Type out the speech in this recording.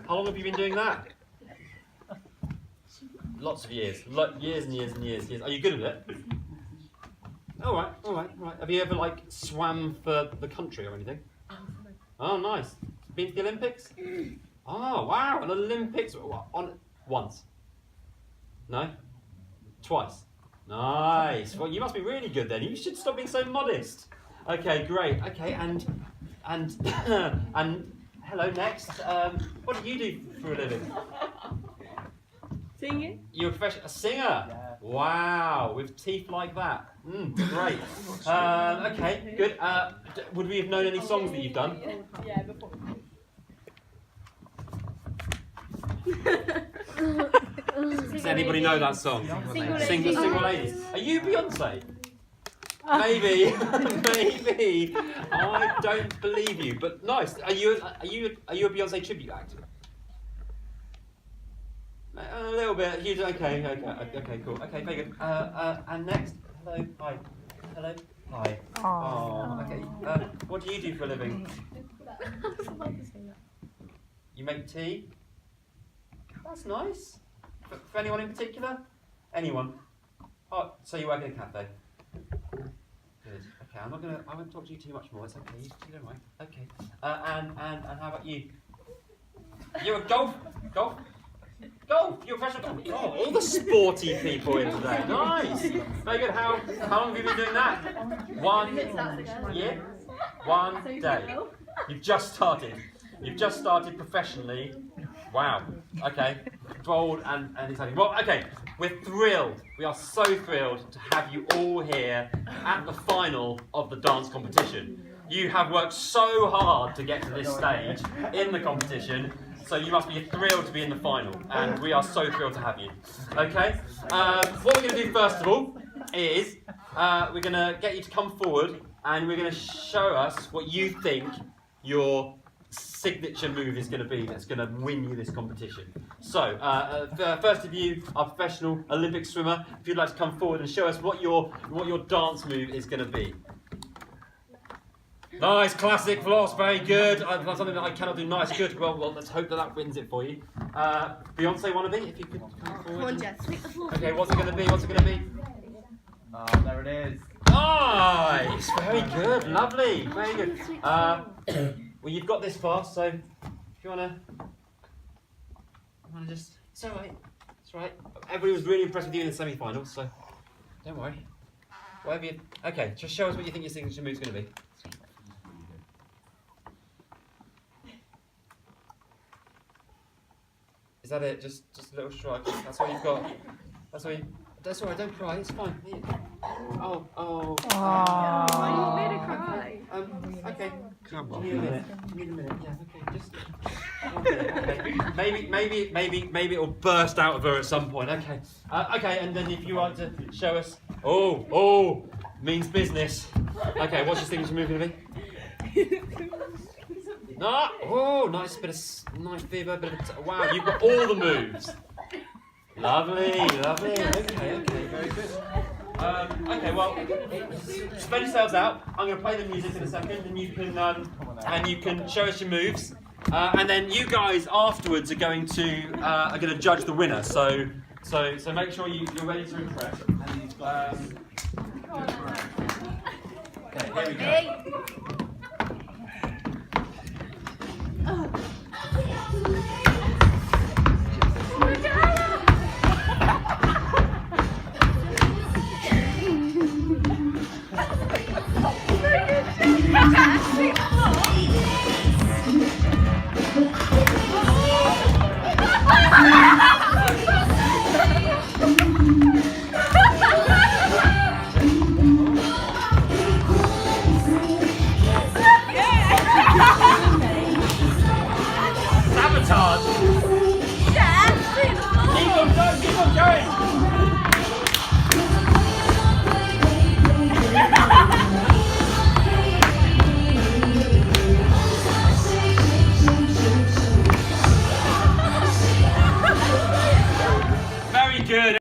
How long have you been doing that? Lots of years. Years and years and years and years. Are you good at it? All right, all right, all right. Have you ever like swam for the country or anything? Oh, nice. Been to the Olympics? Oh, wow. An Olympics on once. No? Twice. Nice. Well, you must be really good then. You should stop being so modest. Okay, great. Okay, and and hello. Next, what do you do for a living? Singing? You're a singer. Yeah. Wow, with teeth like that. Great. Okay, good. Would we have known any songs that you've done? Yeah, before. Does anybody know that song? Single Ladies. Are you Beyonce? Maybe, maybe. I don't believe you, but nice. Are you a Beyonce tribute act? A little bit. You okay, cool. Okay, very good. And next, hello, hi, hello, hi. Oh, okay. What do you do for a living? You make tea. That's nice. For anyone in particular? Anyone? Oh, so you work in a cafe. Good. Okay, I won't talk to you too much more. It's okay. You don't mind. Okay. And how about you? You're a golf. You're a professional golf. Oh, all the sporty people in today. Nice. Very good. How long have you been doing that? 1 year. 1 day. You've just started. You've just started professionally. Wow. Okay. Bold and exciting. Well, okay. We're thrilled. We are so thrilled to have you all here at the final of the dance competition. You have worked so hard to get to this stage in the competition, so you must be thrilled to be in the final, and we are so thrilled to have you. Okay? What we're going to do first of all is we're going to get you to come forward, and we're going to show us what you think your signature move is going to be that's going to win you this competition. So, first of you, our professional Olympic swimmer, if you'd like to come forward and show us what your dance move is going to be. Nice, classic, floss, very good. That's something that I cannot do. Nice, good. Well, let's hope that wins it for you. Beyonce wannabe, if you could come forward. Okay, what's it going to be? What's it going to be? Oh, there it is. Nice, very good, lovely, very good. Well, you've got this far, so if you wanna just, it's all right. It's all right. Everybody was really impressed with you in the semi-finals, so don't worry. Whatever you. Okay, just show us what you think your signature move's going to be. Is that it? Just a little shrug. That's all you've got. That's all. That's all right. Don't cry. It's fine. Oh. You made her cry. Okay. Come on. Give me a minute. Yeah. Okay. Just. Okay. Maybe it'll burst out of her at some point. Okay. Okay. And then if you want to show us. Oh. Means business. Okay. What's your signature move going to be? No. Oh, nice bit of fever. Wow. You've got all the moves. Lovely. Okay, very good. Okay, well, spread yourselves out. I'm going to play the music in a second, and you can show us your moves, and then you guys afterwards are going to judge the winner. So make sure you're ready to impress. Okay, here we go.